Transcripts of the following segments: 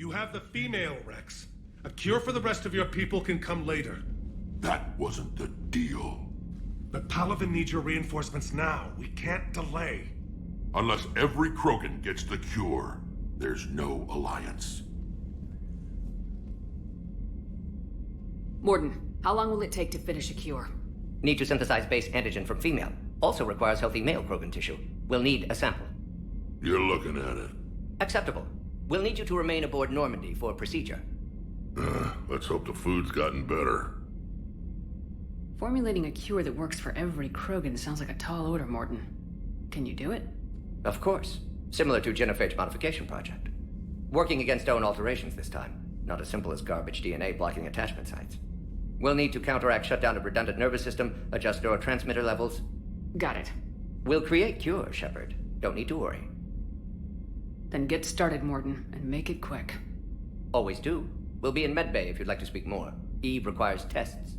You have the female, Rex. A cure for the rest of your people can come later. That wasn't the deal. But Palaven needs your reinforcements now. We can't delay. Unless every Krogan gets the cure, there's no alliance. Morden, how long will it take to finish a cure? Need to synthesize base antigen from female. Also requires healthy male Krogan tissue. We'll need a sample. You're looking at it. Acceptable. We'll need you to remain aboard Normandy for procedure. Let's hope the food's gotten better. Formulating a cure that works for every Krogan sounds like a tall order, Morden. Can you do it? Of course. Similar to genophage modification project. Working against own alterations this time. Not as simple as garbage DNA blocking attachment sites. We'll need to counteract shutdown of redundant nervous system, adjust neurotransmitter levels. Got it. We'll create cure, Shepard. Don't need to worry. Then get started, Morden, and make it quick. Always do. We'll be in medbay if you'd like to speak more. Eve requires tests.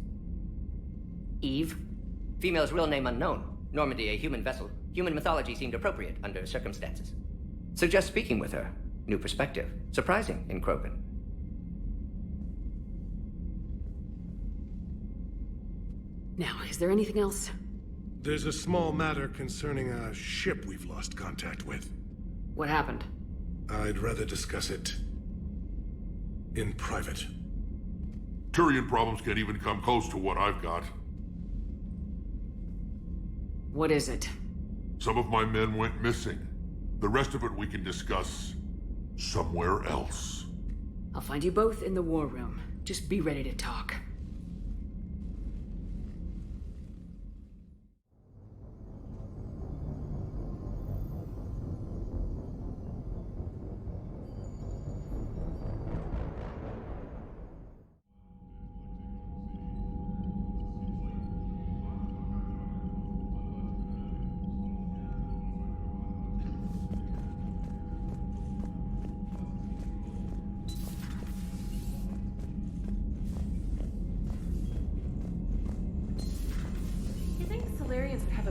Eve? Female's real name unknown. Normandy, a human vessel. Human mythology seemed appropriate under circumstances. Suggest speaking with her. New perspective. Surprising in Krogan. Now, is there anything else? There's a small matter concerning a ship we've lost contact with. What happened? I'd rather discuss it in private. Turian problems can't even come close to what I've got. What is it? Some of my men went missing. The rest of it we can discuss somewhere else. I'll find you both in the war room. Just be ready to talk.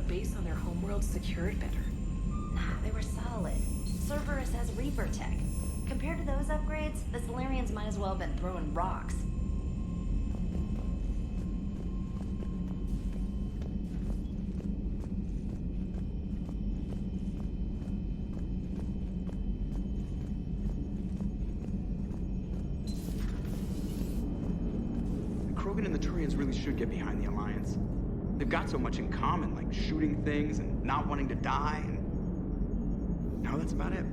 Base on their homeworld secured better. Nah, they were solid. Cerberus has Reaper tech. Compared to those upgrades, the Solarians might as well have been throwing rocks. The Krogan and the Turians really should get behind the Alliance. They've got so much in common, like shooting things and not wanting to die, and now that's about it.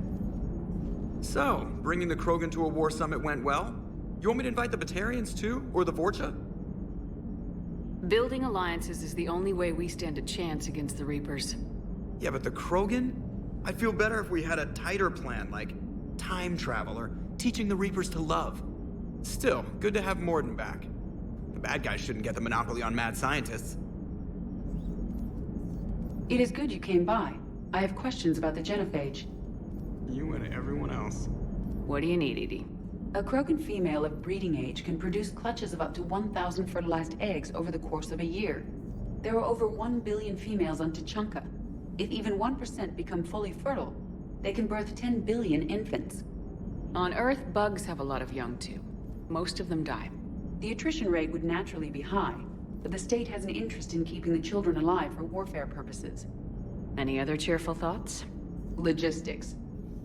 So, bringing the Krogan to a war summit went well? You want me to invite the Batarians too, or the Vorcha? Building alliances is the only way we stand a chance against the Reapers. Yeah, but the Krogan? I'd feel better if we had a tighter plan, like time travel or teaching the Reapers to love. Still, good to have Morden back. The bad guys shouldn't get the monopoly on mad scientists. It is good you came by. I have questions about the genophage. You and everyone else. What do you need, Edie? A Krogan female of breeding age can produce clutches of up to 1,000 fertilized eggs over the course of a year. There are over 1 billion females on Tuchanka. If even 1% become fully fertile, they can birth 10 billion infants. On Earth, bugs have a lot of young too. Most of them die. The attrition rate would naturally be high, but the state has an interest in keeping the children alive for warfare purposes. Any other cheerful thoughts? Logistics.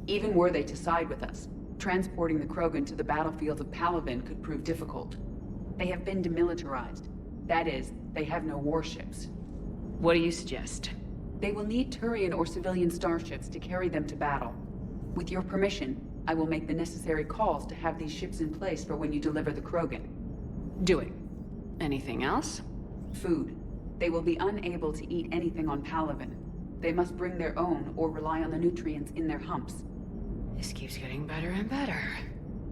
Even were they to side with us, transporting the Krogan to the battlefields of Palaven could prove difficult. They have been demilitarized. That is, they have no warships. What do you suggest? They will need Turian or civilian starships to carry them to battle. With your permission, I will make the necessary calls to have these ships in place for when you deliver the Krogan. Do it. Anything else? Food. They will be unable to eat anything on Palaven. They must bring their own or rely on the nutrients in their humps. This keeps getting better and better.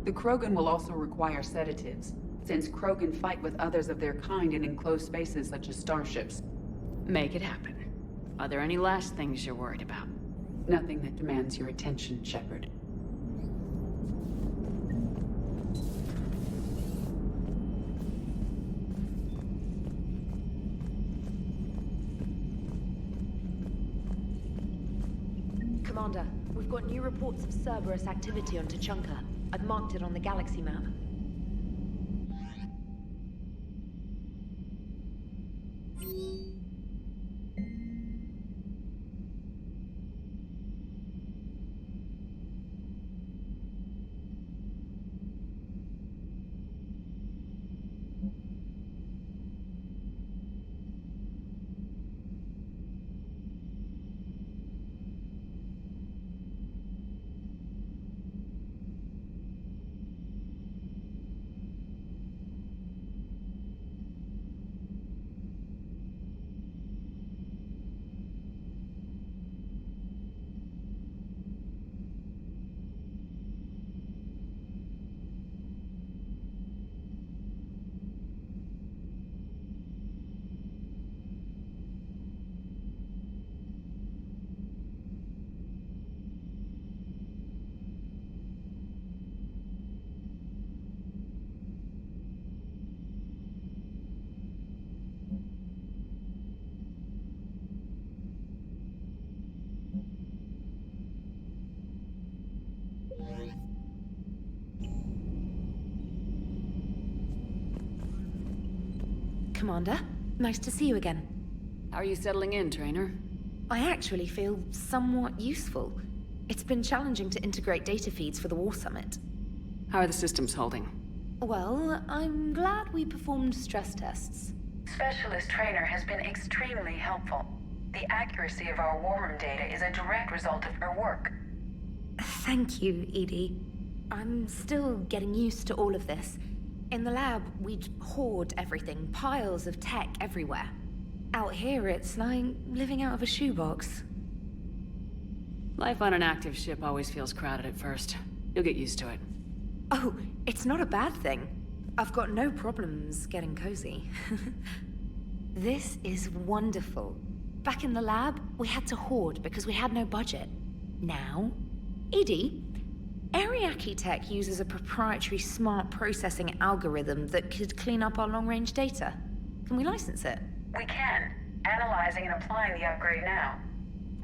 The Krogan will also require sedatives, since Krogan fight with others of their kind in enclosed spaces such as starships. Make it happen. Are there any last things you're worried about? Nothing that demands your attention, Shepard. Commander, we've got new reports of Cerberus activity on Tuchanka. I've marked it on the galaxy map. Commander, nice to see you again. How are you settling in, Trainer? I actually feel somewhat useful. It's been challenging to integrate data feeds for the War Summit. How are the systems holding? Well, I'm glad we performed stress tests. Specialist Trainer has been extremely helpful. The accuracy of our war room data is a direct result of her work. Thank you, Edie. I'm still getting used to all of this. In the lab, we'd hoard everything, piles of tech everywhere. Out here, it's like living out of a shoebox. Life on an active ship always feels crowded at first. You'll get used to it. Oh, it's not a bad thing. I've got no problems getting cozy. This is wonderful. Back in the lab, we had to hoard because we had no budget. Now, Edie, Ariake Tech uses a proprietary smart processing algorithm that could clean up our long-range data. Can we license it? We can. Analyzing and applying the upgrade now.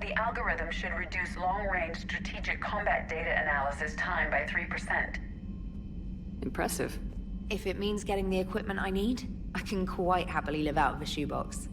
The algorithm should reduce long-range strategic combat data analysis time by 3%. Impressive. If it means getting the equipment I need, I can quite happily live out of a shoebox.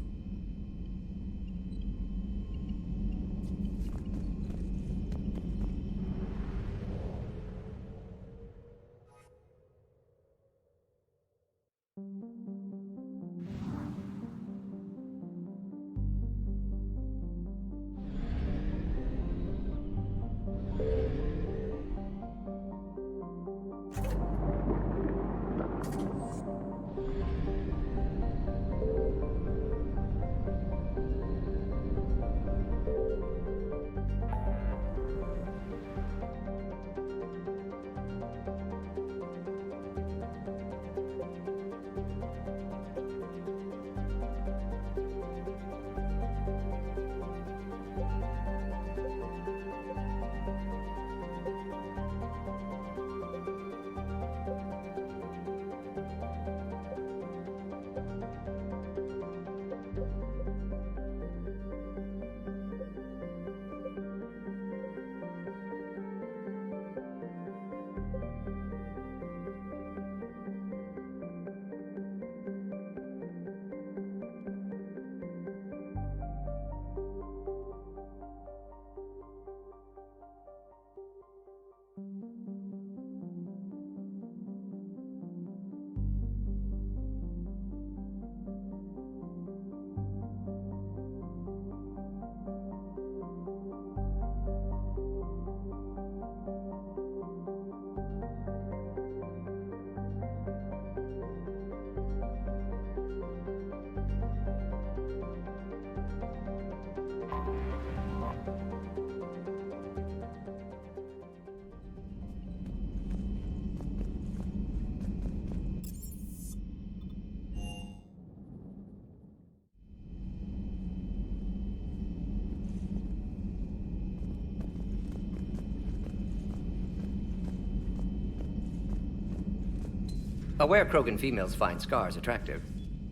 Aware Krogan females find scars attractive.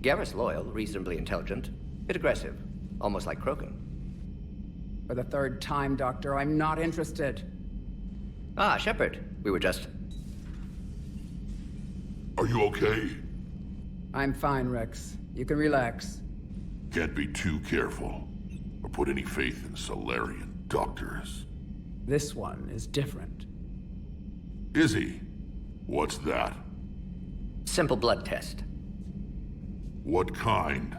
Garrus loyal, reasonably intelligent, bit aggressive, almost like Krogan. For the third time, Doctor, I'm not interested. Ah, Shepard. We were just... Are you okay? I'm fine, Rex. You can relax. Can't be too careful, or put any faith in Solarian doctors. This one is different. Is he? What's that? Simple blood test. What kind?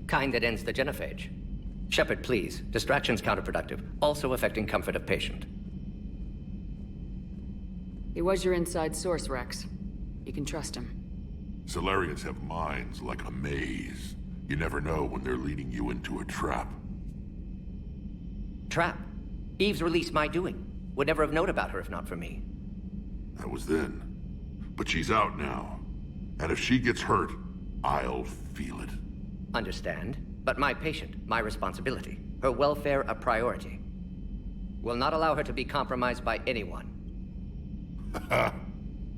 Kind that ends the genophage. Shepard, please. Distraction's counterproductive, also affecting comfort of patient. He was your inside source, Rex. You can trust him. Solarians have minds like a maze. You never know when they're leading you into a trap. Trap. Eve's released my doing. Would never have known about her if not for me. That was then. But she's out now. And if she gets hurt, I'll feel it. Understand. But my patient, my responsibility. Her welfare a priority. Will not allow her to be compromised by anyone.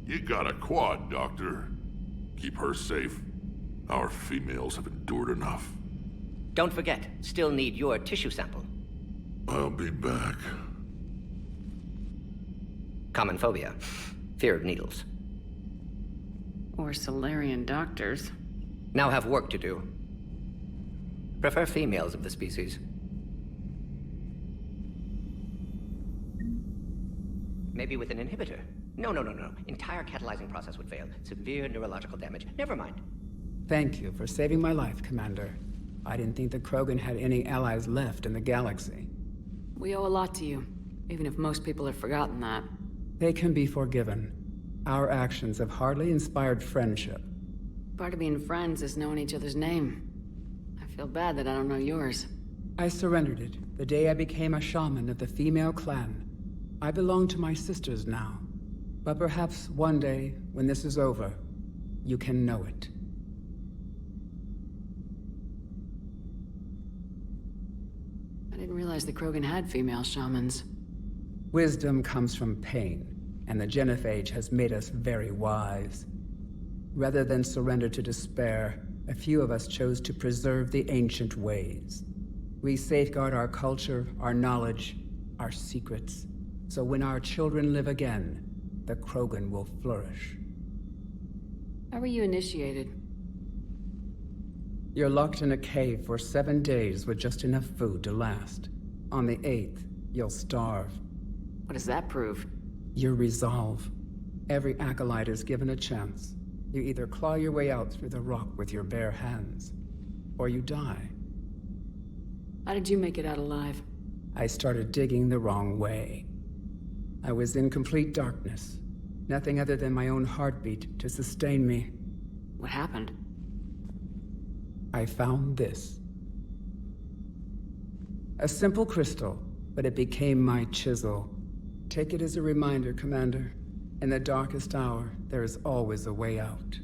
You got a quad, Doctor. Keep her safe. Our females have endured enough. Don't forget, still need your tissue sample. I'll be back. Common phobia. Fear of needles. Or Solarian doctors. Now have work to do. Prefer females of the species. Maybe with an inhibitor. No. Entire catalyzing process would fail. Severe neurological damage. Never mind. Thank you for saving my life, Commander. I didn't think the Krogan had any allies left in the galaxy. We owe a lot to you, even if most people have forgotten that. They can be forgiven. Our actions have hardly inspired friendship. Part of being friends is knowing each other's name. I feel bad that I don't know yours. I surrendered it the day I became a shaman of the female clan. I belong to my sisters now. But perhaps one day, when this is over, you can know it. I didn't realize the Krogan had female shamans. Wisdom comes from pain, and the genophage has made us very wise. Rather than surrender to despair, a few of us chose to preserve the ancient ways. We safeguard our culture, our knowledge, our secrets, so when our children live again, the Krogan will flourish. How were you initiated? You're locked in a cave for 7 days with just enough food to last. On the 8th, you'll starve. What does that prove? Your resolve. Every acolyte is given a chance. You either claw your way out through the rock with your bare hands, or you die. How did you make it out alive? I started digging the wrong way. I was in complete darkness. Nothing other than my own heartbeat to sustain me. What happened? I found this. A simple crystal, but it became my chisel. Take it as a reminder, Commander. In the darkest hour, there is always a way out.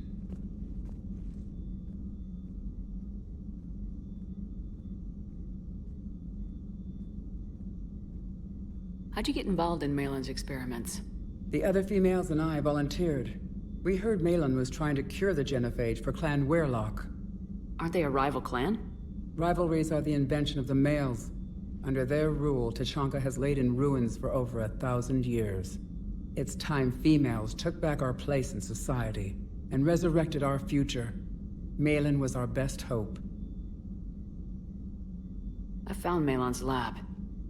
How'd you get involved in Malin's experiments? The other females and I volunteered. We heard Malin was trying to cure the genophage for Clan Weirlock. Aren't they a rival clan? Rivalries are the invention of the males. Under their rule, Tachanka has laid in ruins for over 1,000 years. It's time females took back our place in society and resurrected our future. Malin was our best hope. I found Malin's lab.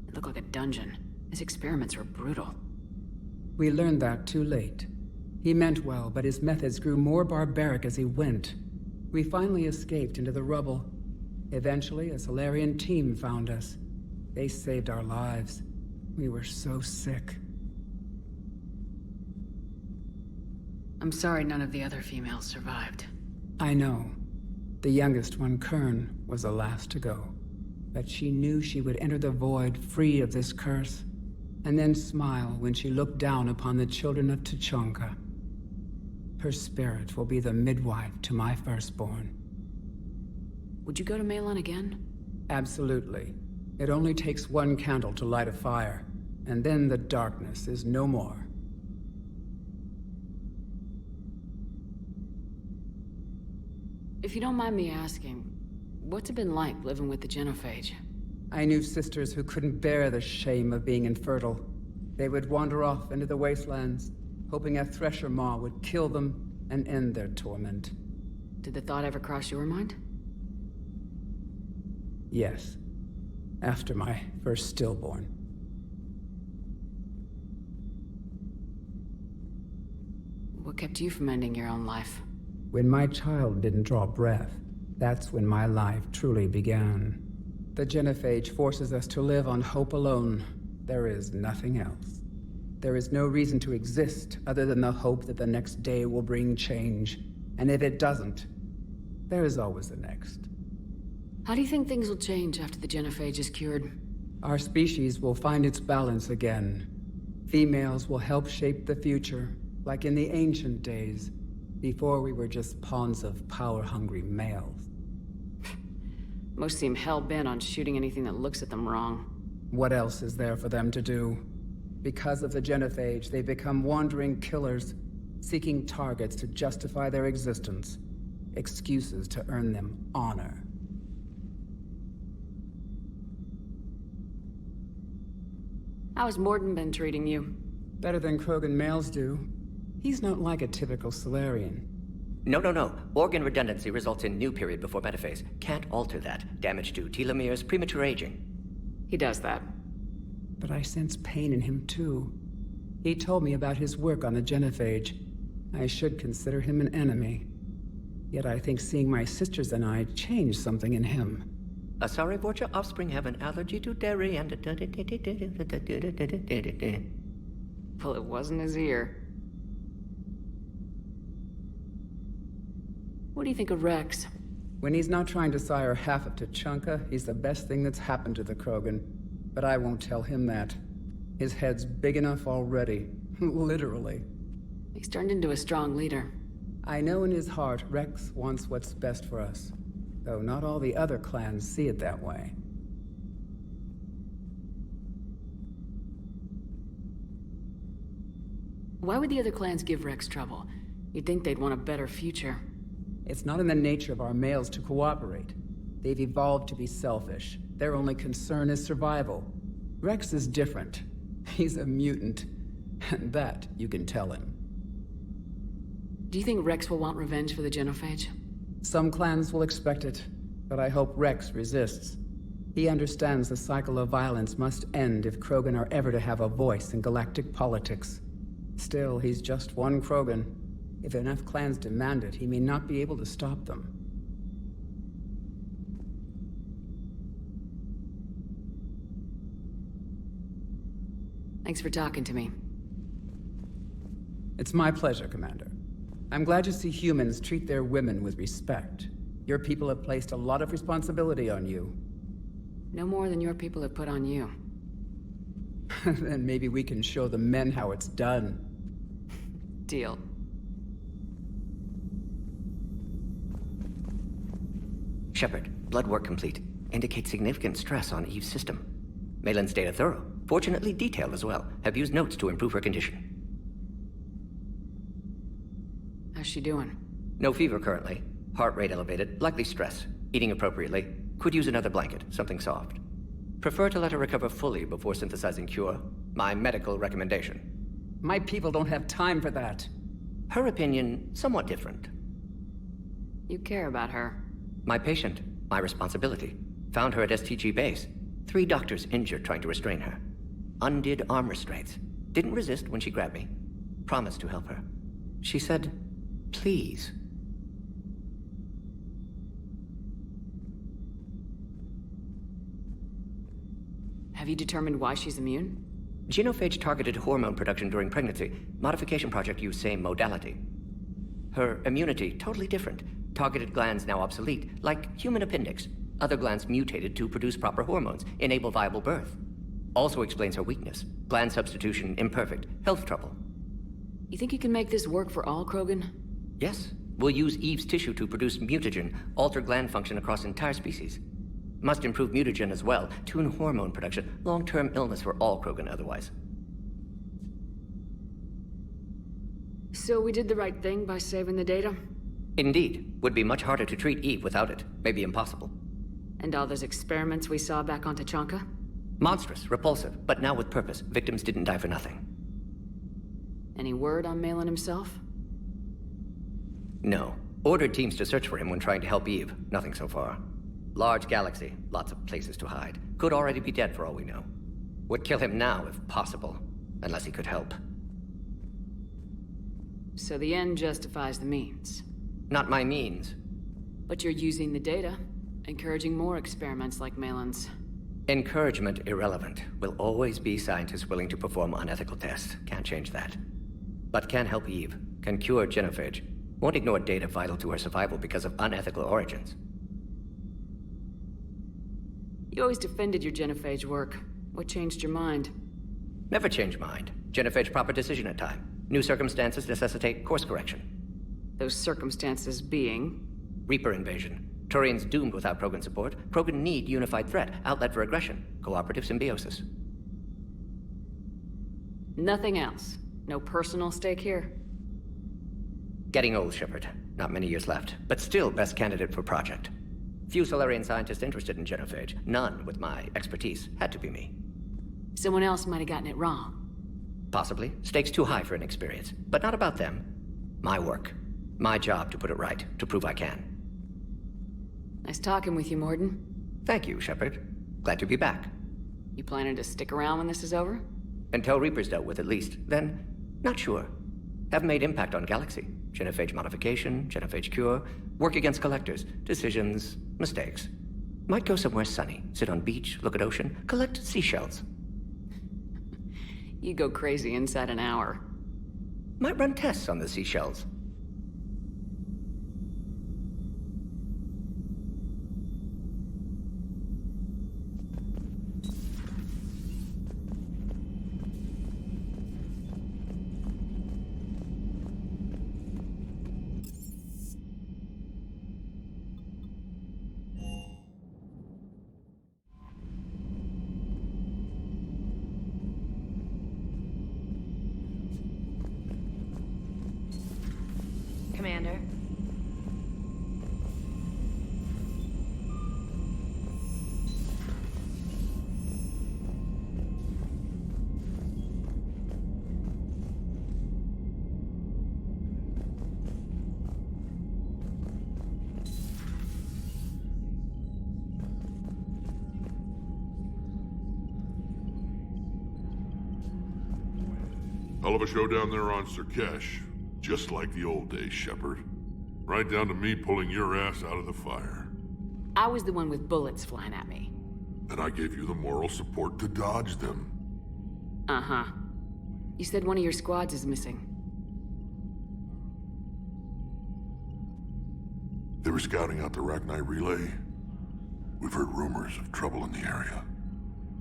It looked like a dungeon. His experiments were brutal. We learned that too late. He meant well, but his methods grew more barbaric as he went. We finally escaped into the rubble. Eventually, a Solarian team found us. They saved our lives. We were so sick. I'm sorry none of the other females survived. I know. The youngest one, Kern, was the last to go. But she knew she would enter the void free of this curse, and then smile when she looked down upon the children of Tachanka. Her spirit will be the midwife to my firstborn. Would you go to Malin again? Absolutely. It only takes one candle to light a fire, and then the darkness is no more. If you don't mind me asking, what's it been like living with the genophage? I knew sisters who couldn't bear the shame of being infertile. They would wander off into the wastelands, hoping a thresher maw would kill them and end their torment. Did the thought ever cross your mind? Yes, after my first stillborn. What kept you from ending your own life? When my child didn't draw breath, that's when my life truly began. The genophage forces us to live on hope alone. There is nothing else. There is no reason to exist other than the hope that the next day will bring change. And if it doesn't, there is always the next. How do you think things will change after the genophage is cured? Our species will find its balance again. Females will help shape the future, like in the ancient days, before we were just pawns of power-hungry males. Most seem hell-bent on shooting anything that looks at them wrong. What else is there for them to do? Because of the genophage, they become wandering killers, seeking targets to justify their existence, excuses to earn them honor. How has Morden been treating you? Better than Krogan males do. He's not like a typical Solarian. No. Organ redundancy results in new period before metaphase. Can't alter that. Damage to telomeres, premature aging. He does that. But I sense pain in him too. He told me about his work on the genophage. I should consider him an enemy. Yet I think seeing my sisters and I changed something in him. Sorry, Borgia offspring have an allergy to dairy and... Well, it wasn't his ear. What do you think of Rex? When he's not trying to sire half of Tuchanka, he's the best thing that's happened to the Krogan. But I won't tell him that. His head's big enough already. Literally. He's turned into a strong leader. I know in his heart Rex wants what's best for us. Though not all the other clans see it that way. Why would the other clans give Rex trouble? You'd think they'd want a better future. It's not in the nature of our males to cooperate. They've evolved to be selfish. Their only concern is survival. Rex is different. He's a mutant. And that you can tell him. Do you think Rex will want revenge for the genophage? Some clans will expect it, but I hope Rex resists. He understands the cycle of violence must end if Krogan are ever to have a voice in galactic politics. Still, he's just one Krogan. If enough clans demand it, he may not be able to stop them. Thanks for talking to me. It's my pleasure, Commander. I'm glad to see humans treat their women with respect. Your people have placed a lot of responsibility on you. No more than your people have put on you. Then maybe we can show the men how it's done. Deal. Shepard, blood work complete. Indicates significant stress on Eve's system. Malin's data thorough. Fortunately detailed as well. Have used notes to improve her condition. How's she doing? No fever currently. Heart rate elevated, likely stress. Eating appropriately. Could use another blanket, something soft. Prefer to let her recover fully before synthesizing cure. My medical recommendation. My people don't have time for that. Her opinion, somewhat different. You care about her. My patient, my responsibility. Found her at STG base. 3 doctors injured trying to restrain her. Undid arm restraints. Didn't resist when she grabbed me. Promised to help her. She said, please. Have you determined why she's immune? Genophage targeted hormone production during pregnancy. Modification project used same modality. Her immunity, totally different. Targeted glands now obsolete, like human appendix. Other glands mutated to produce proper hormones, enable viable birth. Also explains her weakness. Gland substitution imperfect. Health trouble. You think you can make this work for all Krogan? Yes. We'll use Eve's tissue to produce mutagen, alter gland function across entire species. Must improve mutagen as well, tune hormone production, long-term illness for all Krogan otherwise. So we did the right thing by saving the data? Indeed. Would be much harder to treat Eve without it. Maybe impossible. And all those experiments we saw back on Tuchanka? Monstrous, repulsive, but now with purpose. Victims didn't die for nothing. Any word on Malin himself? No. Ordered teams to search for him when trying to help Eve. Nothing so far. Large galaxy, lots of places to hide. Could already be dead for all we know. Would kill him now if possible, unless he could help. So the end justifies the means. Not my means. But you're using the data, encouraging more experiments like Malin's. Encouragement irrelevant. Will always be scientists willing to perform unethical tests. Can't change that. But can help Eve. Can cure genophage. Won't ignore data vital to her survival because of unethical origins. You always defended your genophage work. What changed your mind? Never change mind. Genophage proper decision at time. New circumstances necessitate course correction. Those circumstances being? Reaper invasion. Turians doomed without Krogan support. Krogan need unified threat, outlet for aggression, cooperative symbiosis. Nothing else? No personal stake here? Getting old, Shepard. Not many years left, but still best candidate for project. Few Solarian scientists interested in genophage. None with my expertise. Had to be me. Someone else might have gotten it wrong. Possibly. Stakes too high for inexperience. But not about them. My work. My job to put it right, to prove I can. Nice talking with you, Morden. Thank you, Shepard. Glad to be back. You planning to stick around when this is over? Until Reaper's dealt with, at least. Then, not sure. Haven't made impact on Galaxy. Genophage modification, genophage cure, work against collectors, decisions, mistakes. Might go somewhere sunny, sit on beach, look at ocean, collect seashells. You go crazy inside an hour. Might run tests on the seashells. Commander. Hell of a show down there on Surkesh. Just like the old days, Shepard. Right down to me pulling your ass out of the fire. I was the one with bullets flying at me. And I gave you the moral support to dodge them. Uh-huh. You said one of your squads is missing. They were scouting out the Rachni relay. We've heard rumors of trouble in the area.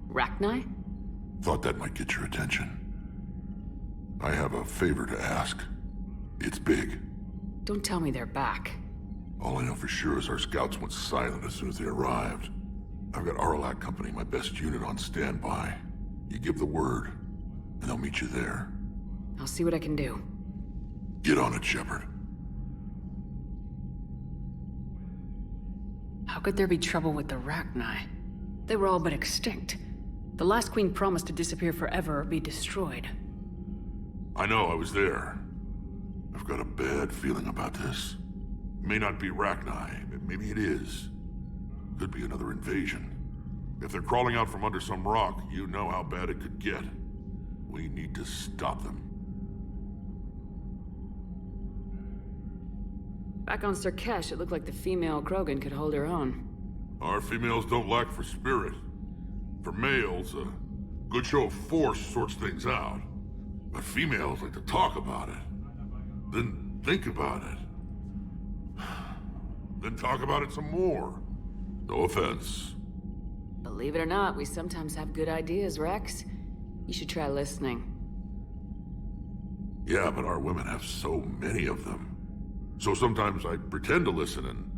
Rachni? Thought that might get your attention. I have a favor to ask. It's big. Don't tell me they're back. All I know for sure is our scouts went silent as soon as they arrived. I've got Aralac Company, my best unit, on standby. You give the word, and they'll meet you there. I'll see what I can do. Get on it, Shepard. How could there be trouble with the Rachni? They were all but extinct. The last queen promised to disappear forever or be destroyed. I know, I was there. I've got a bad feeling about this. May not be Rachni, but maybe it is. Could be another invasion. If they're crawling out from under some rock, you know how bad it could get. We need to stop them. Back on Surkesh, it looked like the female Krogan could hold her own. Our females don't lack for spirit. For males, a good show of force sorts things out. But females like to talk about it. Then think about it. Then talk about it some more. No offense. Believe it or not, we sometimes have good ideas, Rex. You should try listening. Yeah, but our women have so many of them. So sometimes I pretend to listen and...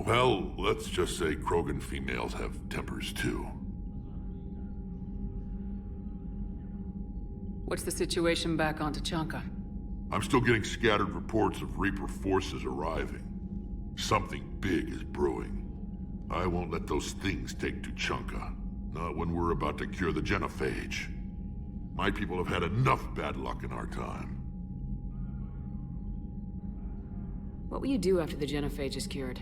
Well, let's just say Krogan females have tempers too. What's the situation back on Tuchanka? I'm still getting scattered reports of Reaper forces arriving. Something big is brewing. I won't let those things take Tuchanka. Not when we're about to cure the genophage. My people have had enough bad luck in our time. What will you do after the genophage is cured?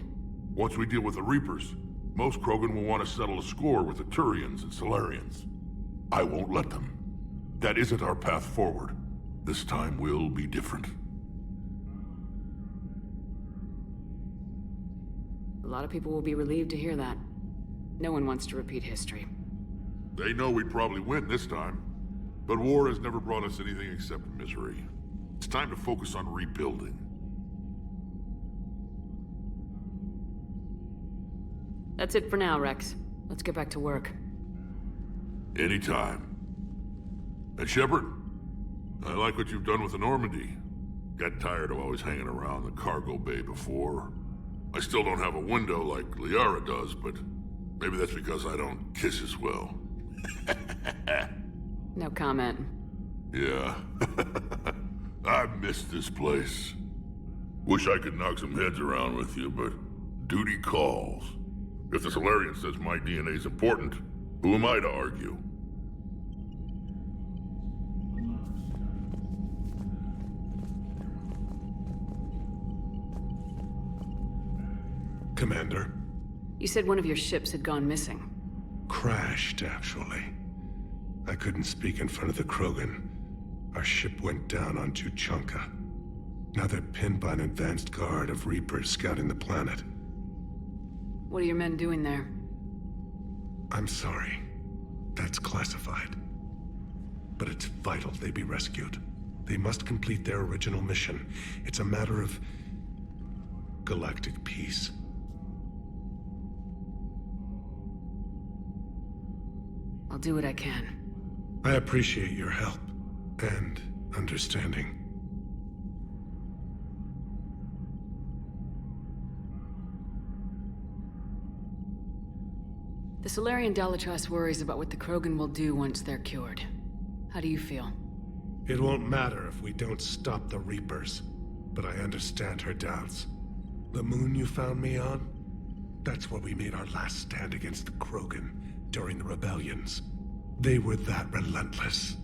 Once we deal with the Reapers, most Krogan will want to settle a score with the Turians and Solarians. I won't let them. That isn't our path forward. This time will be different. A lot of people will be relieved to hear that. No one wants to repeat history. They know we'd probably win this time, but war has never brought us anything except misery. It's time to focus on rebuilding. That's it for now, Rex. Let's get back to work. Anytime. And Shepard, I like what you've done with the Normandy. Got tired of always hanging around the cargo bay before. I still don't have a window like Liara does, but maybe that's because I don't kiss as well. No comment. Yeah. I miss this place. Wish I could knock some heads around with you, but duty calls. If the Solarian says my DNA's important, who am I to argue? Commander. You said one of your ships had gone missing. Crashed, actually. I couldn't speak in front of the Krogan. Our ship went down on Tuchanka. Now they're pinned by an advanced guard of Reapers scouting the planet. What are your men doing there? I'm sorry. That's classified. But it's vital they be rescued. They must complete their original mission. It's a matter of galactic peace. I'll do what I can. I appreciate your help and understanding. The Solarian Dalatrass worries about what the Krogan will do once they're cured. How do you feel? It won't matter if we don't stop the Reapers, but I understand her doubts. The moon you found me on? That's where we made our last stand against the Krogan during the rebellions. They were that relentless.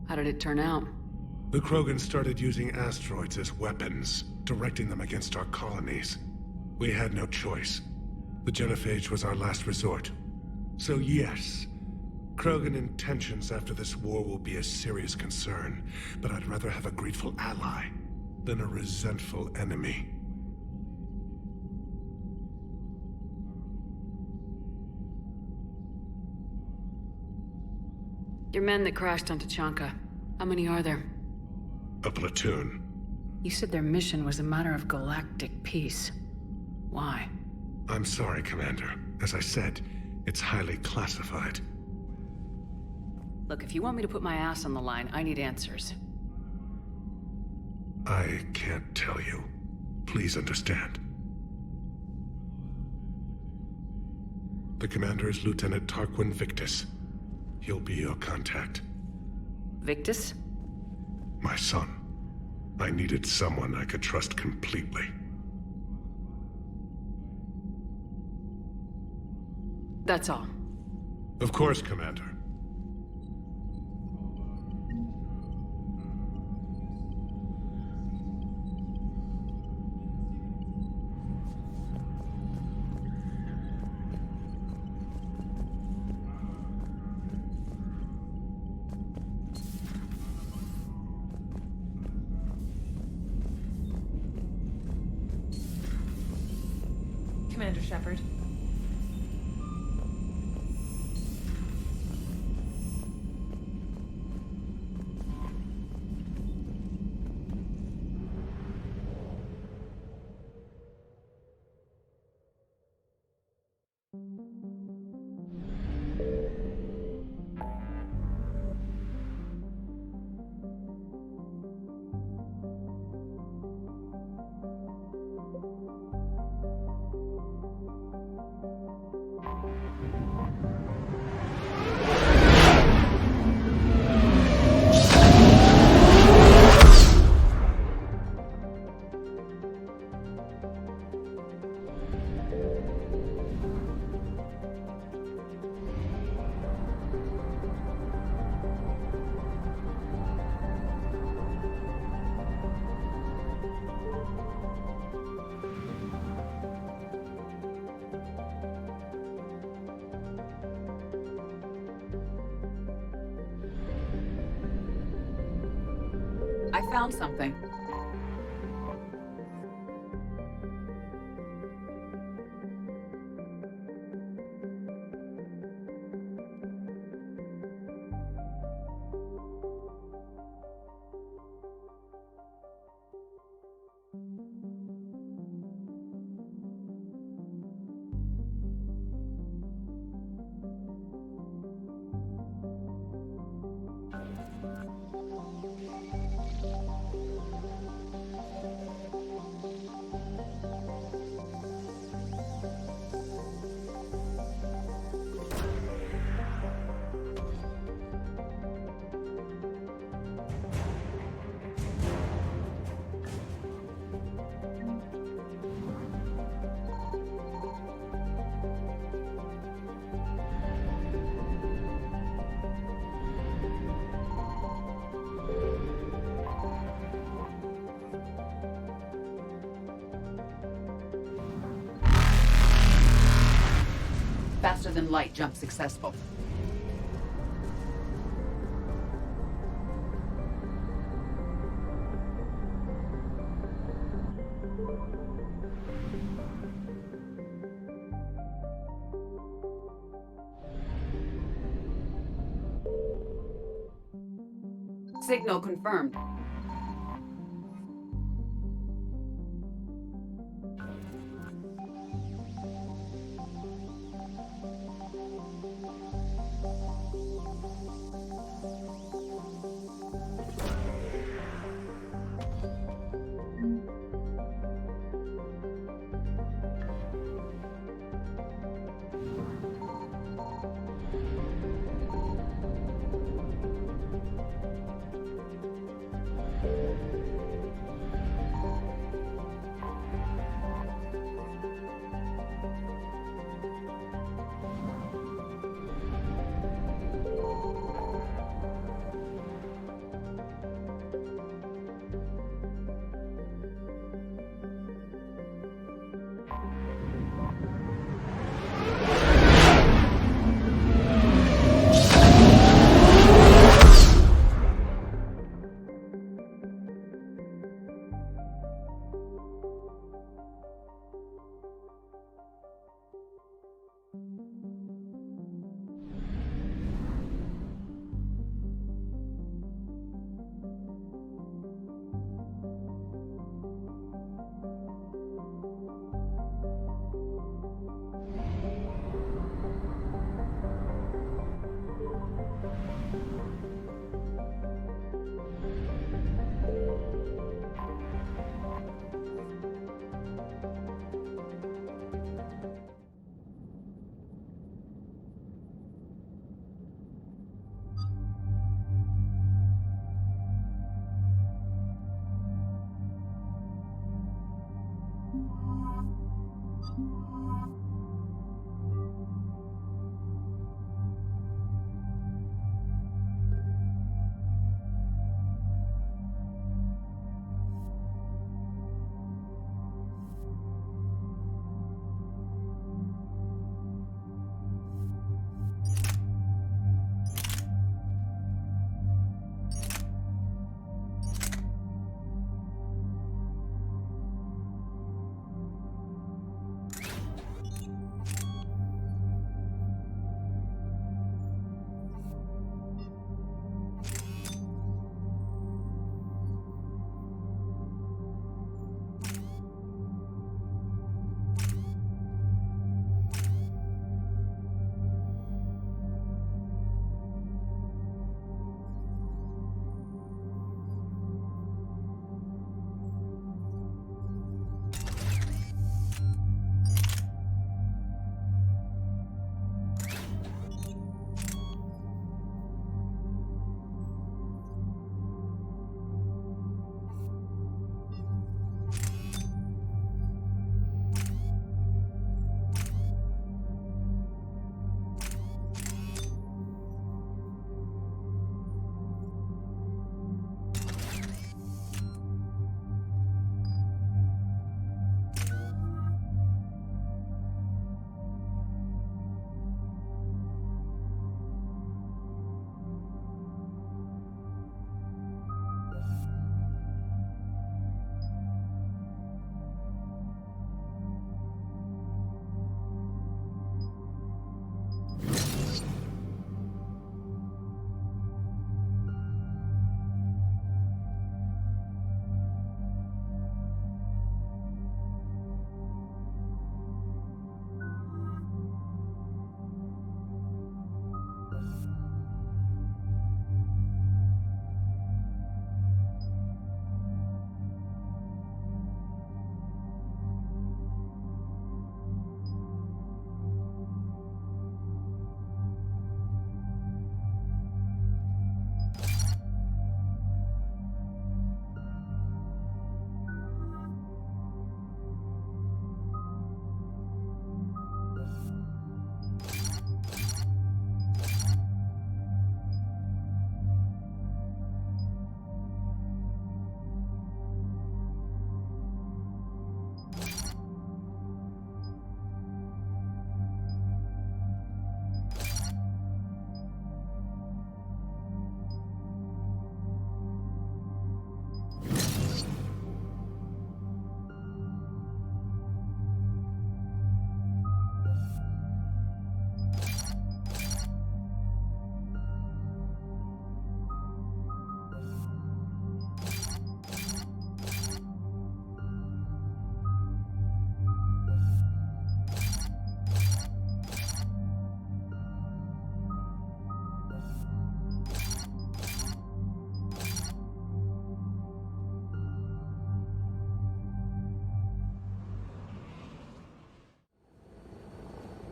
How did it turn out? The Krogan started using asteroids as weapons, directing them against our colonies. We had no choice. The genophage was our last resort. So yes, Krogan intentions after this war will be a serious concern, but I'd rather have a grateful ally than a resentful enemy. Your men that crashed onto Tuchanka, how many are there? A platoon. You said their mission was a matter of galactic peace. Why? I'm sorry, Commander. As I said, it's highly classified. Look, if you want me to put my ass on the line, I need answers. I can't tell you. Please understand. The commander is Lieutenant Tarquin Victus. He'll be your contact. Victus? My son. I needed someone I could trust completely. That's all. Of course, Commander. Commander Shepard. found something. Faster than light jump successful. Signal confirmed.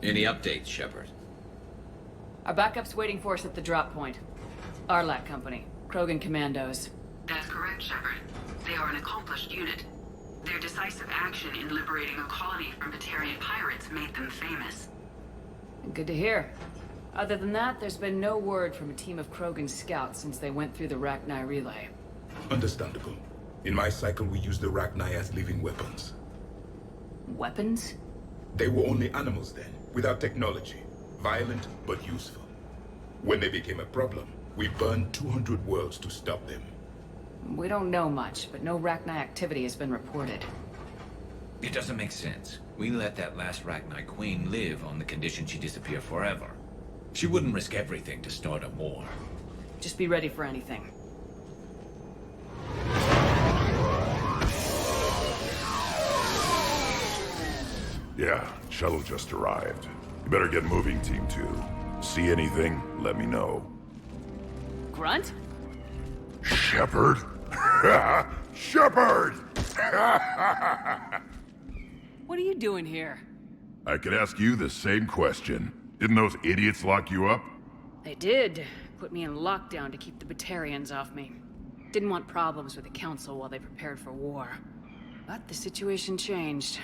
Any updates, Shepard? Our backup's waiting for us at the drop point. Arlac Company, Krogan Commandos. That's correct, Shepard. They are an accomplished unit. Their decisive action in liberating a colony from Batarian pirates made them famous. Good to hear. Other than that, there's been no word from a team of Krogan scouts since they went through the Rachni relay. Understandable. In my cycle, we used the Rachni as living weapons. Weapons? They were only animals then, without technology. Violent, but useful. When they became a problem, we burned 200 worlds to stop them. We don't know much, but no Rachni activity has been reported. It doesn't make sense. We let that last Rachni Queen live on the condition she disappear forever. She wouldn't risk everything to start a war. Just be ready for anything. Yeah, shuttle just arrived. You better get moving, Team 2. See anything, let me know. Grunt? Shepard? Shepard! What are you doing here? I could ask you the same question. Didn't those idiots lock you up? They did. Put me in lockdown to keep the Batarians off me. Didn't want problems with the Council while they prepared for war. But the situation changed.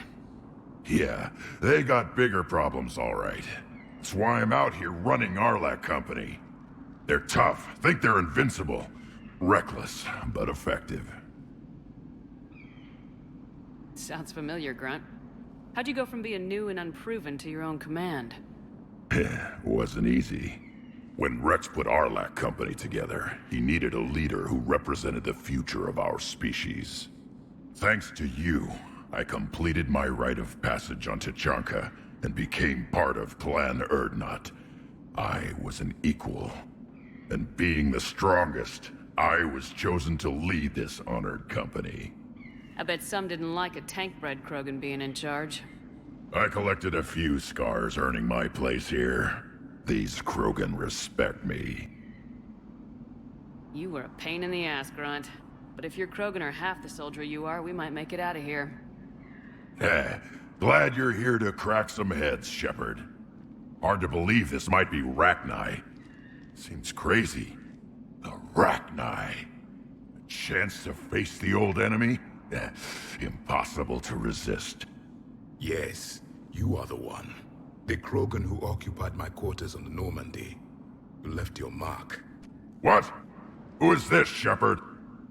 Yeah, they got bigger problems, all right. That's why I'm out here running Arlac Company. They're tough, think they're invincible. Reckless, but effective. Sounds familiar, Grunt. How'd you go from being new and unproven to your own command? Wasn't easy. When Rex put Arlac Company together, he needed a leader who represented the future of our species. Thanks to you, I completed my rite of passage on Tachanka and became part of Clan Erdnot. I was an equal. And being the strongest, I was chosen to lead this honored company. I bet some didn't like a tank-bred Krogan being in charge. I collected a few scars earning my place here. These Krogan respect me. You were a pain in the ass, Grunt. But if your Krogan are half the soldier you are, we might make it out of here. Glad you're here to crack some heads, Shepard. Hard to believe this might be Rachni. Seems crazy. The Rachni. A chance to face the old enemy? Impossible to resist. Yes, you are the one. The Krogan who occupied my quarters on the Normandy. You left your mark. What? Who is this, Shepard?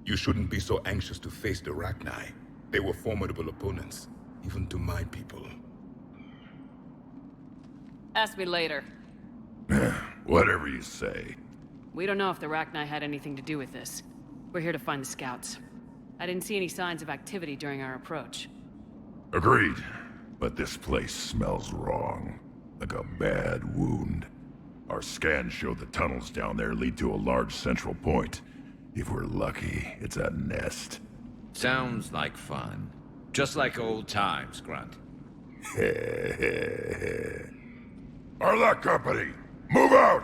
You shouldn't be so anxious to face the Rachni. They were formidable opponents, even to my people. Ask me later. Whatever you say. We don't know if the Rachni had anything to do with this. We're here to find the scouts. I didn't see any signs of activity during our approach. Agreed. But this place smells wrong. Like a bad wound. Our scans show the tunnels down there lead to a large central point. If we're lucky, it's a nest. Sounds like fun. Just like old times, Grunt. Arlac Company, move out!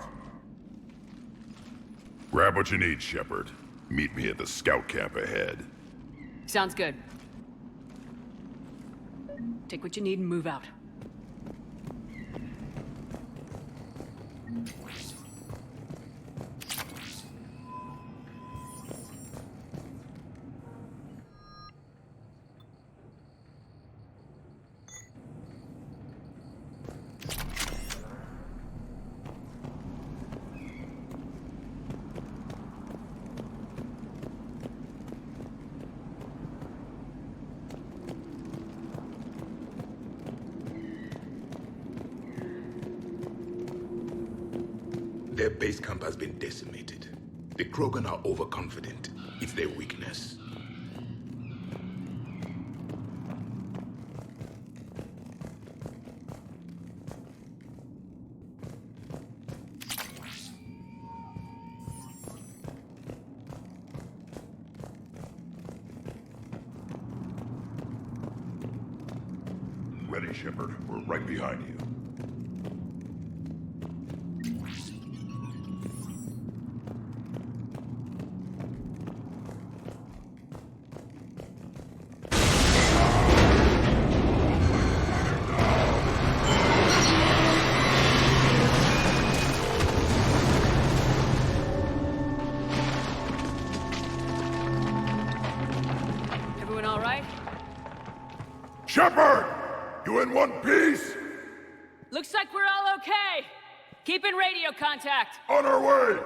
Grab what you need, Shepard. Meet me at the scout camp ahead. Sounds good. Take what you need and move out. Their base camp has been decimated. The Krogan are overconfident. It's their weakness. Ready, Shepard. We're right behind you. Shepard! You in one piece? Looks like we're all okay. Keep in radio contact. On our way!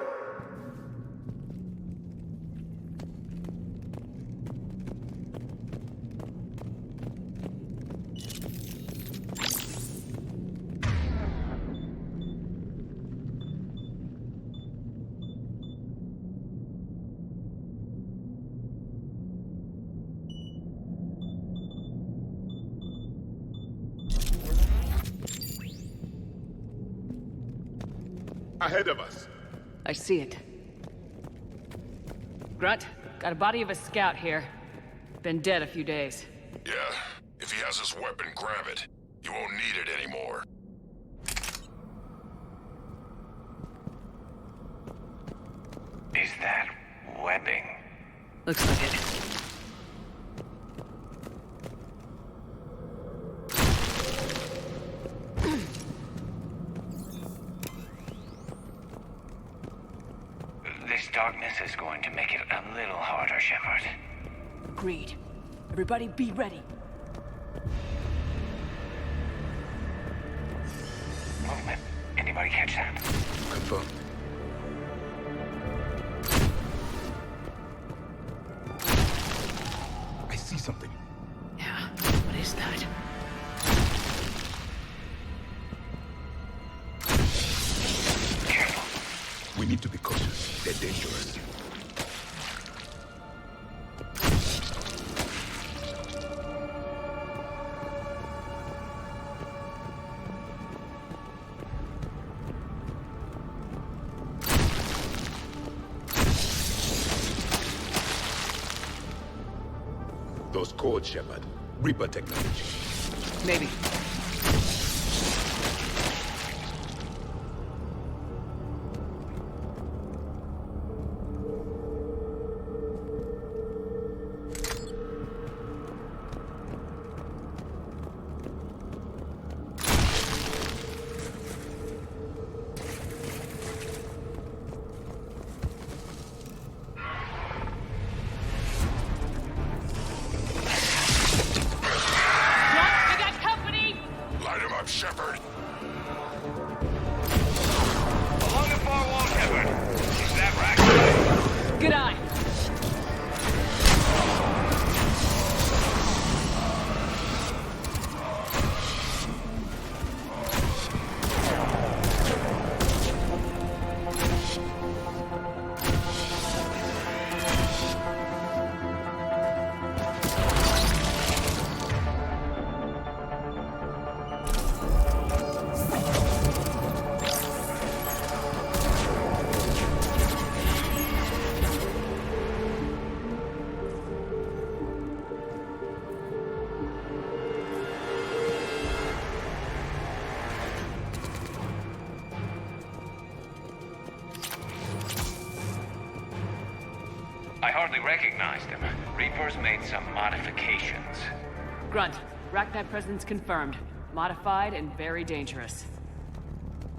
Ahead of us. I see it. Grunt, got a body of a scout here. Been dead a few days. Yeah, if he has his weapon, grab it. You won't need it anymore. Is that webbing? Looks like it. This darkness is going to make it a little harder, Shepard. Agreed. Everybody be ready. Movement. Anybody catch that? Confirmed. I see something. Yeah, what is that? We need to be cautious. They're dangerous. Those codes, Shepard. Reaper technology. Maybe. Shepard. Along the far wall, Shepard. Is that right? Good eye. I hardly recognized him. Reapers made some modifications. Grunt, Rachni presence confirmed. Modified and very dangerous.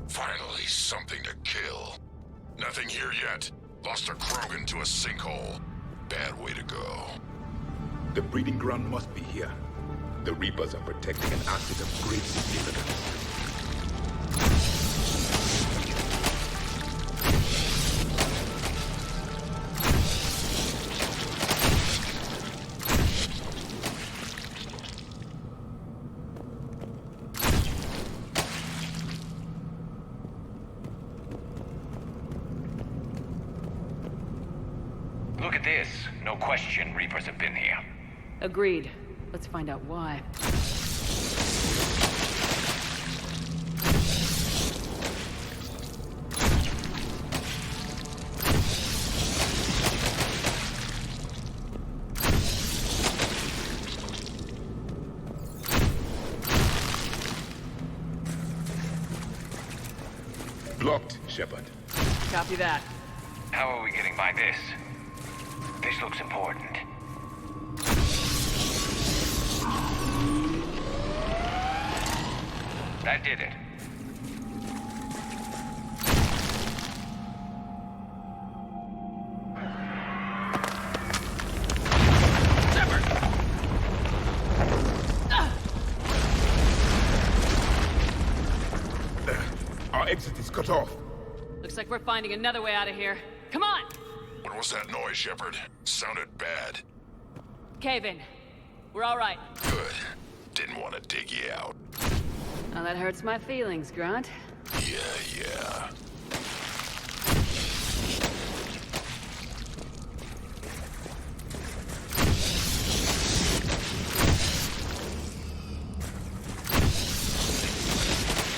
Finally, something to kill. Nothing here yet. Lost a Krogan to a sinkhole. Bad way to go. The breeding ground must be here. The Reapers are protecting an asset of great significance. Look at this. No question Reapers have been here. Agreed. Let's find out why. Blocked, Shepard. Copy that. How are we getting by this? This looks important. That did it. exit is cut off. Looks like we're finding another way out of here. Come on! What was that noise, Shepard? Sounded bad. Cave in. We're all right. Good. Didn't want to dig you out. Now that hurts my feelings, Grunt. Yeah.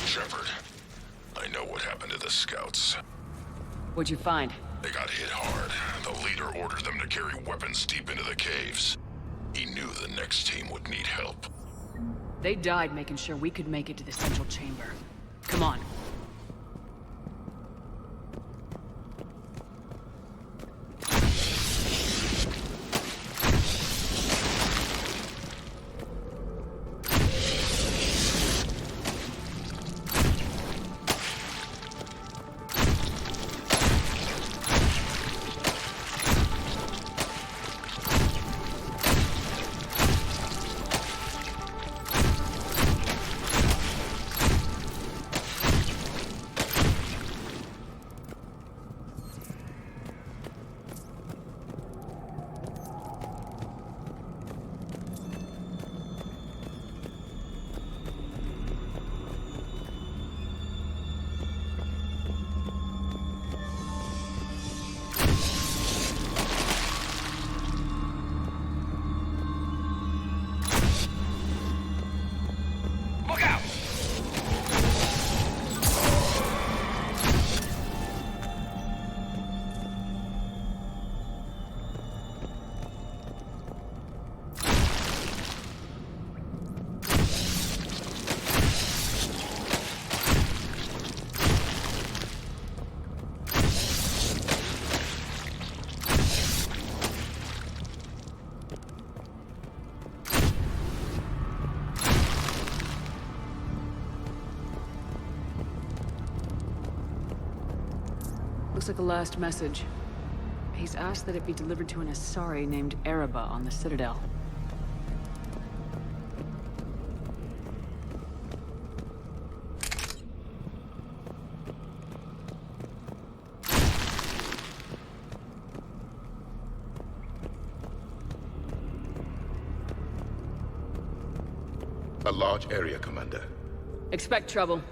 Shepard, I know what happened to the scouts. What'd you find? They got hit hard. The leader ordered them to carry weapons deep into the caves. He knew the next team would need help. They died making sure we could make it to the central chamber. Come on. Looks like a last message. He's asked that it be delivered to an Asari named Ereba on the Citadel. A large area, Commander. Expect trouble.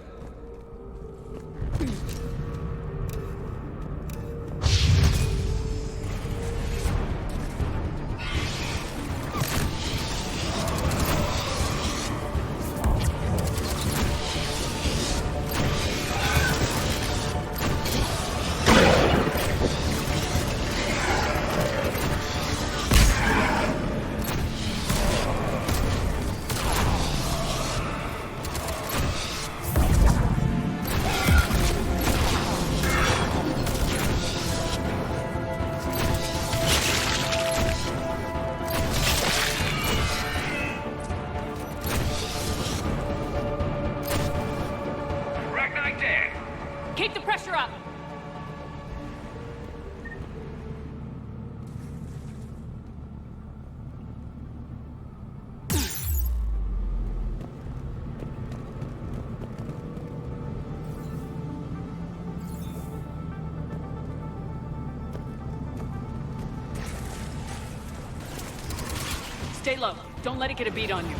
Keep the pressure up! Stay low. Don't let it get a beat on you.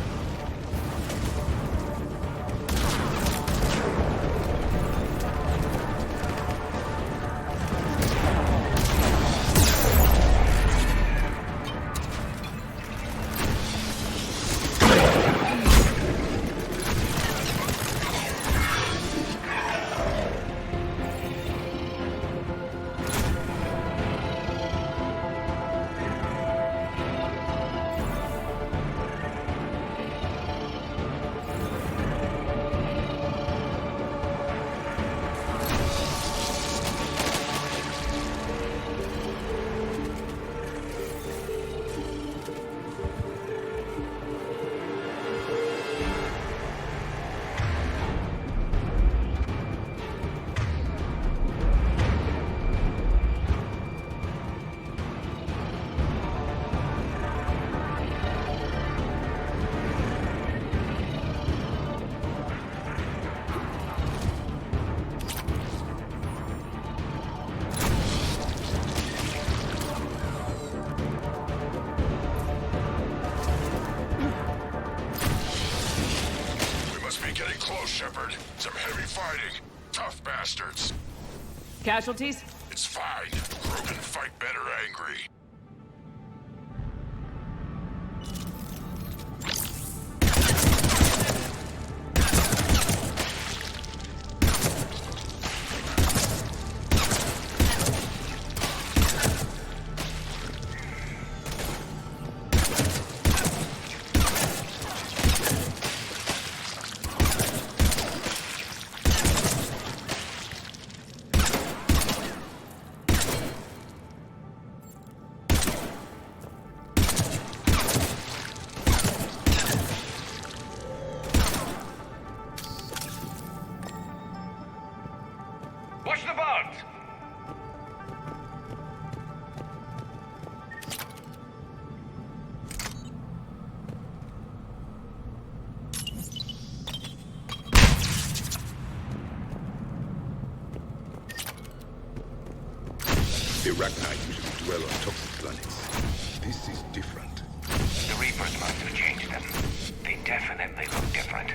close, Shepard. Some heavy fighting. Tough bastards. Casualties? It's fine. Crew can fight better angry. Watch the bugs! The Arachni usually dwell on toxic planets. This is different. The Reapers must have changed them. They definitely look different.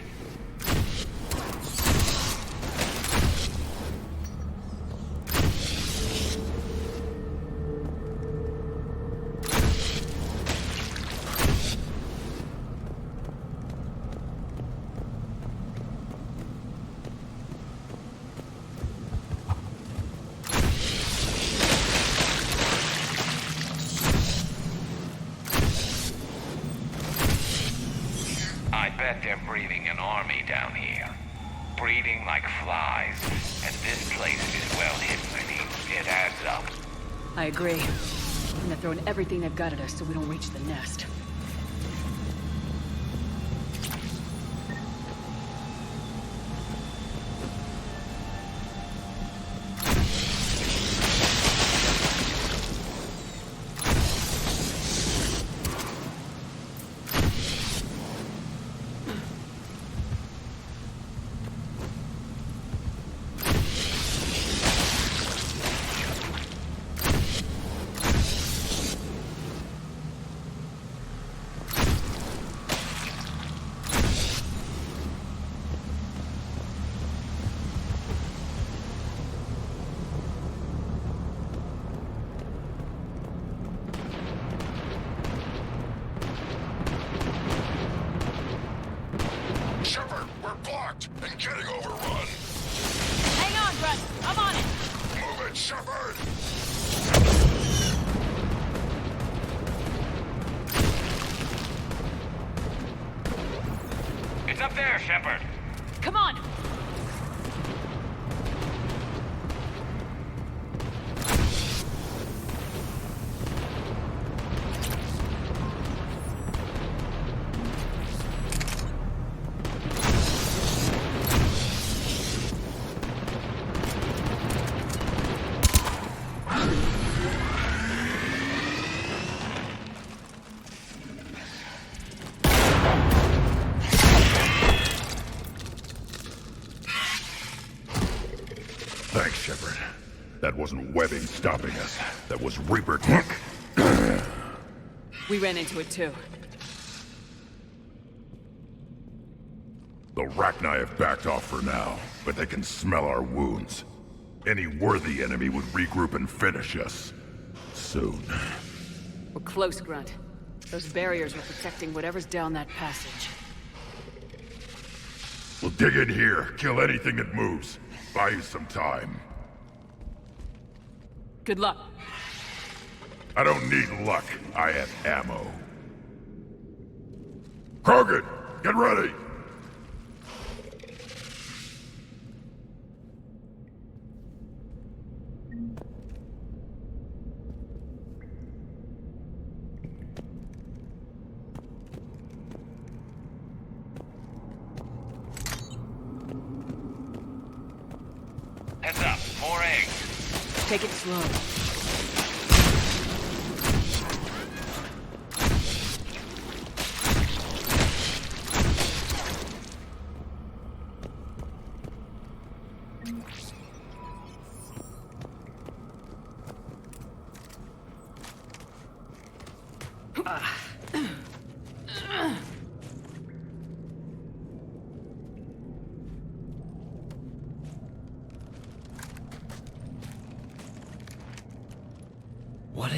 I bet they're breeding an army down here. Breeding like flies. And this place is well hidden, I mean. It adds up. I agree. And they're throwing everything they've got at us so we don't reach the nest. Shepard, we're blocked and getting overrun. Hang on, Grunt. I'm on it. Move it, Shepard! It's up there, Shepard. Come on. Thanks, Shepard. That wasn't webbing stopping us. That was Reaper tech. We ran into it too. The Arachni have backed off for now, but they can smell our wounds. Any worthy enemy would regroup and finish us. Soon. We're close, Grunt. Those barriers were protecting whatever's down that passage. We'll dig in here, kill anything that moves. Buy you some time. Good luck. I don't need luck. I have ammo. Krogan, get ready! Heads up, more eggs. Take it slow.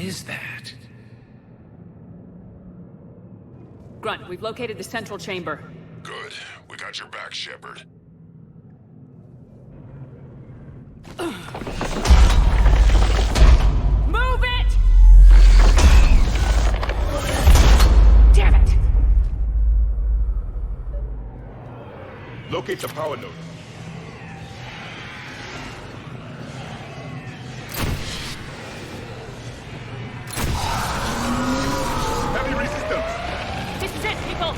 is that? Grunt, we've located the central chamber. Good. We got your back, Shepard. Move it! Damn it! Locate the power node. Heavy resistance. This is it, people!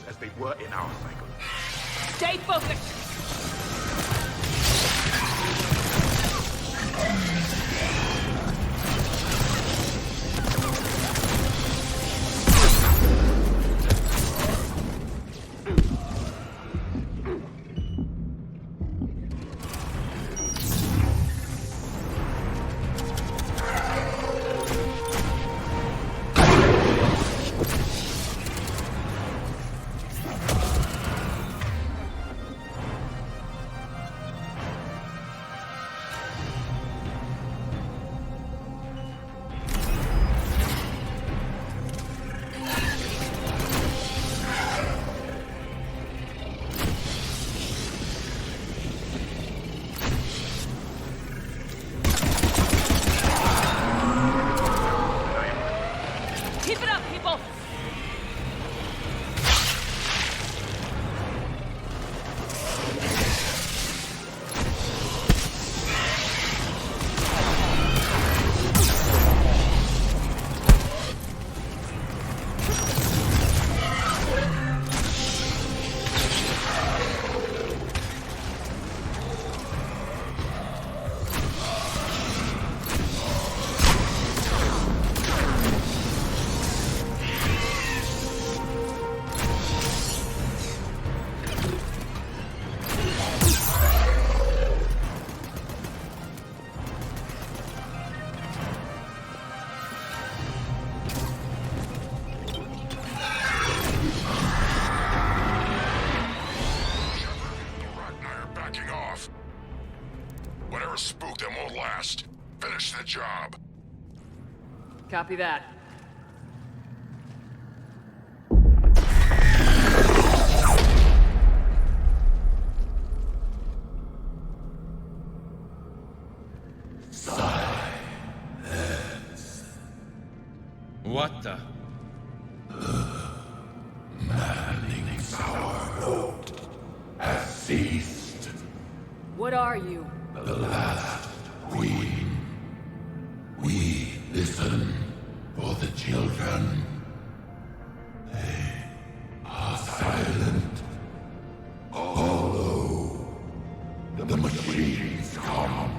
As they were in our cycle. Stay focused! Spook them won't last. Finish the job. Copy that. What the? Manning's our note has ceased. What are you? The last queen. We listen for the children. They are silent. Although the machines come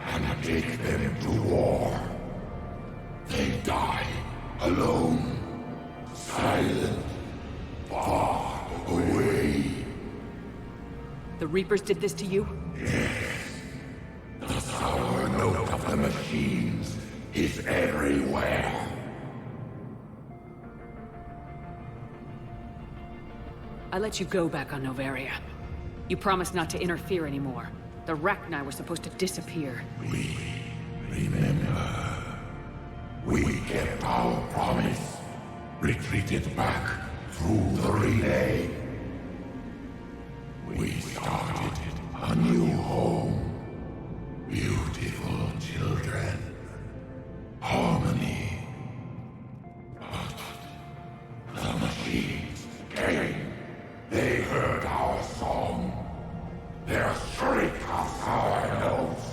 and take them to war, they die alone, silent, far away. The Reapers did this to you? Yes. The sour note of the machines is everywhere. I let you go back on Noveria. You promised not to interfere anymore. The Rachni were supposed to disappear. We remember. We kept our promise. retreated back through the relay. We started a new home. Beautiful children. Harmony. But the machines came. They heard our song. Their shriek of sour notes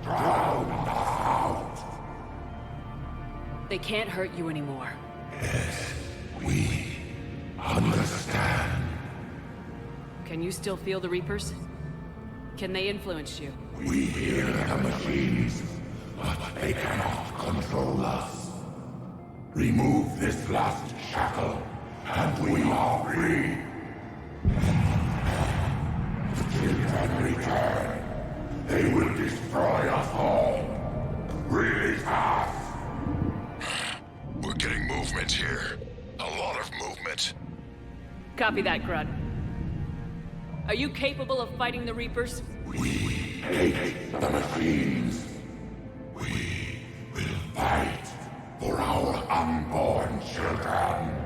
drowned us out. They can't hurt you anymore. Yes, we understand. Can you still feel the Reapers? Can they influence you? We hear the machines, but they cannot control us. Remove this last shackle, and we are free. The children return. They will destroy us all. Release us. We're getting movement here. A lot of movement. Copy that, Grunt. Are you capable of fighting the Reapers? We hate the machines. We will fight for our unborn children.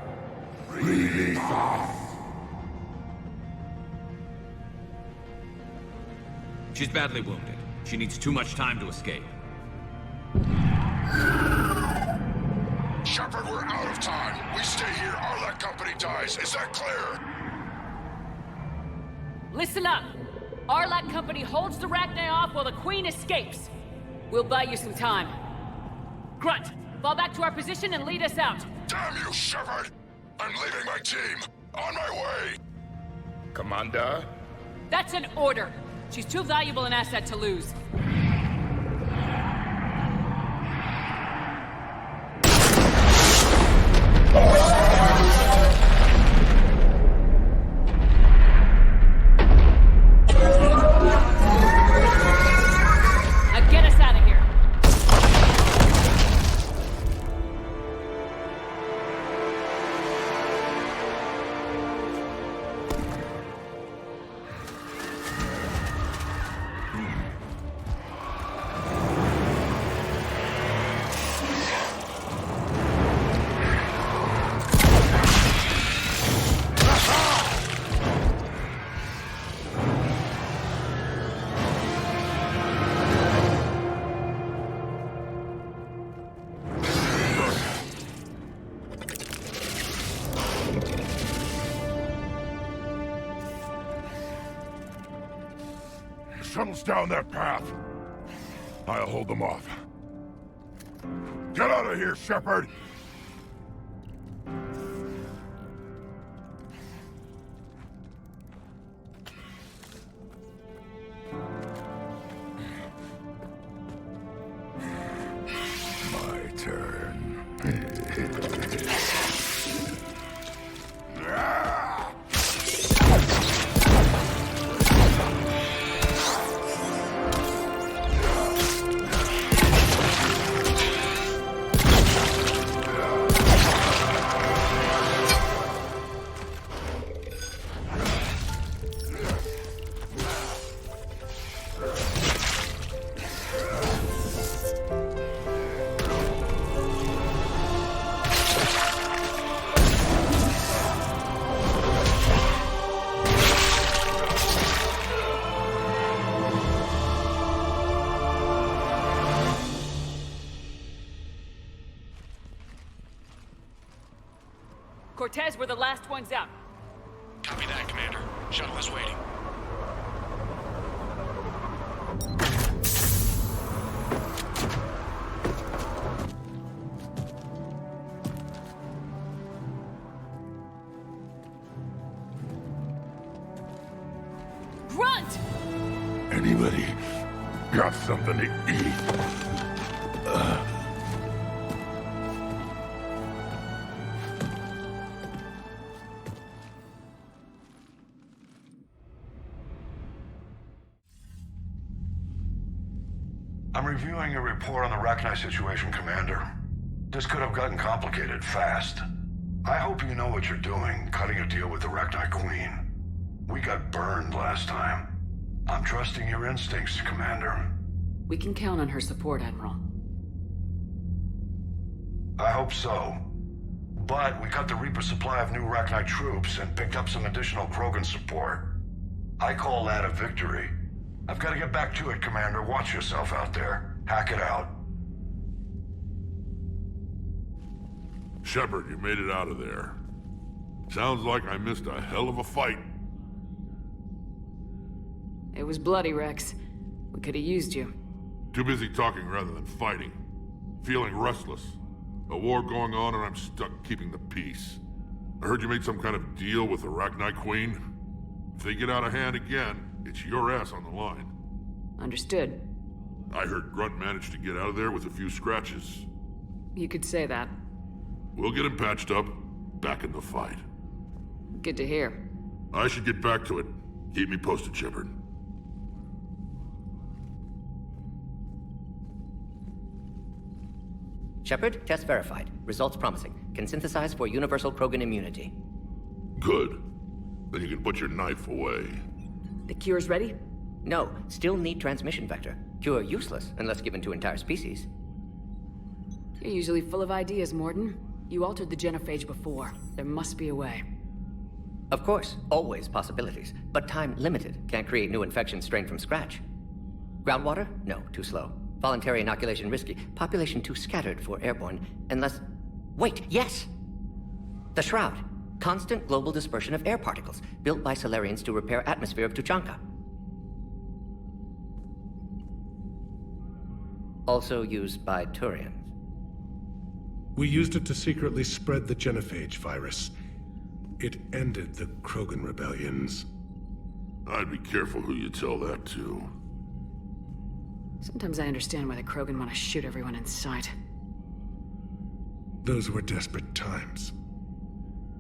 Release us. She's badly wounded. She needs too much time to escape. Shepard, we're out of time. We stay here, our company dies. Is that clear? Listen up! Arlac Company holds the Rachni off while the Queen escapes. We'll buy you some time. Grunt, fall back to our position and lead us out. Damn you, Shepard! I'm leaving my team. On my way. Commander? That's an order. She's too valuable an asset to lose. Shuttles down that path. I'll hold them off. Get out of here, Shepard! My turn. Cortez, we're the last ones out. Copy that, Commander. Shuttle is waiting. Grunt! Anybody got something to eat? I'm reviewing your report on the Rachni situation, Commander. This could have gotten complicated fast. I hope you know what you're doing, cutting a deal with the Rachni Queen. We got burned last time. I'm trusting your instincts, Commander. We can count on her support, Admiral. I hope so. But we cut the Reaper supply of new Rachni troops and picked up some additional Krogan support. I call that a victory. I've got to get back to it, Commander. Watch yourself out there. Hack it out. Shepard, you made it out of there. Sounds like I missed a hell of a fight. It was bloody, Rex. We could have used you. Too busy talking rather than fighting. Feeling restless. A war going on and I'm stuck keeping the peace. I heard you made some kind of deal with the Rachni Queen. If they get out of hand again, it's your ass on the line. Understood. I heard Grunt managed to get out of there with a few scratches. You could say that. We'll get him patched up, back in the fight. Good to hear. I should get back to it. Keep me posted, Shepard. Shepard, test verified. Results promising. Can synthesize for universal Krogan immunity. Good. Then you can put your knife away. The cure's ready? No, still need transmission vector. Cure useless unless given to entire species. You're usually full of ideas, Mordin. You altered the genophage before. There must be a way. Of course, always possibilities, but time limited. Can't create new infection strain from scratch. Groundwater? No, too slow. Voluntary inoculation risky. Population too scattered for airborne, unless... Wait, yes! The Shroud. Constant global dispersion of air particles, built by Solarians to repair atmosphere of Tuchanka. Also used by Turians. We used it to secretly spread the genophage virus. It ended the Krogan rebellions. I'd be careful who you tell that to. Sometimes I understand why the Krogan want to shoot everyone in sight. Those were desperate times.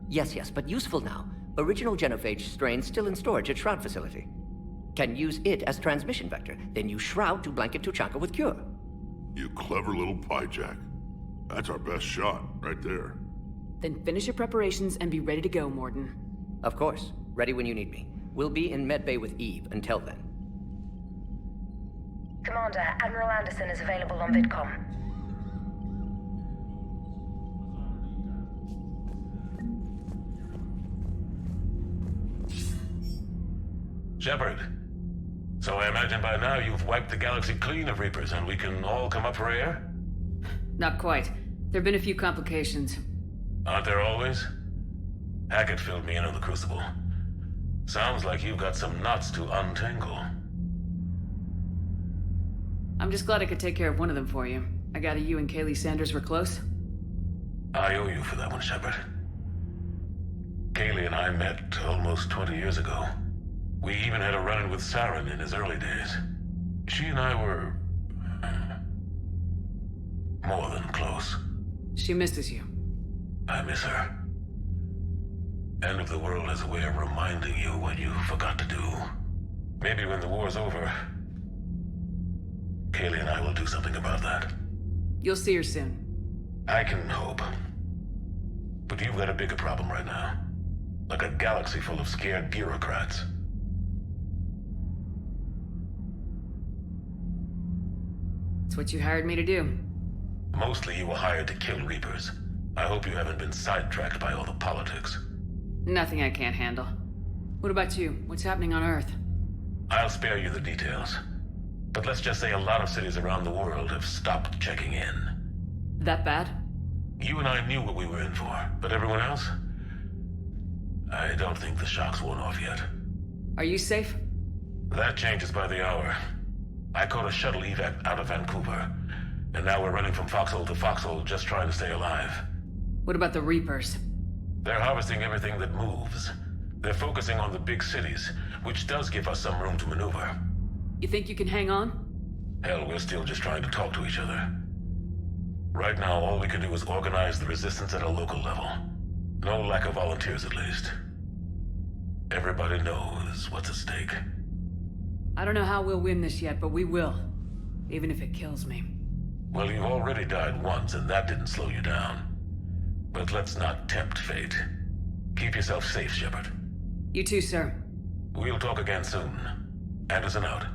Yes, but useful now. Original genophage strain still in storage at Shroud facility. Can use it as transmission vector, then use Shroud to blanket Tuchanka with cure. You clever little pyjack. That's our best shot, right there. Then finish your preparations and be ready to go, Mordin. Of course. Ready when you need me. We'll be in medbay with Eve until then. Commander, Admiral Anderson is available on VidCom. Shepard. So I imagine by now you've wiped the galaxy clean of Reapers and we can all come up for air? Not quite. There've been a few complications. Aren't there always? Hackett filled me in on the Crucible. Sounds like you've got some knots to untangle. I'm just glad I could take care of one of them for you. I gather you and Kaylee Sanders were close? I owe you for that one, Shepard. Kaylee and I met almost 20 years ago. We even had a run-in with Saren in his early days. She and I were... more than close. She misses you. I miss her. End of the world has a way of reminding you what you forgot to do. Maybe when the war's over, Kaylee and I will do something about that. You'll see her soon. I can hope. But you've got a bigger problem right now. Like a galaxy full of scared bureaucrats. It's what you hired me to do. Mostly you were hired to kill Reapers. I hope you haven't been sidetracked by all the politics. Nothing I can't handle. What about you? What's happening on Earth? I'll spare you the details. But let's just say a lot of cities around the world have stopped checking in. That bad? You and I knew what we were in for, but everyone else? I don't think the shock's worn off yet. Are you safe? That changes by the hour. I caught a shuttle evac out of Vancouver, and now we're running from foxhole to foxhole just trying to stay alive. What about the Reapers? They're harvesting everything that moves. They're focusing on the big cities, which does give us some room to maneuver. You think you can hang on? Hell, we're still just trying to talk to each other. Right now, all we can do is organize the resistance at a local level. No lack of volunteers, at least. Everybody knows what's at stake. I don't know how we'll win this yet, but we will. Even if it kills me. Well, you've already died once, and that didn't slow you down. But let's not tempt fate. Keep yourself safe, Shepard. You too, sir. We'll talk again soon. Anderson out.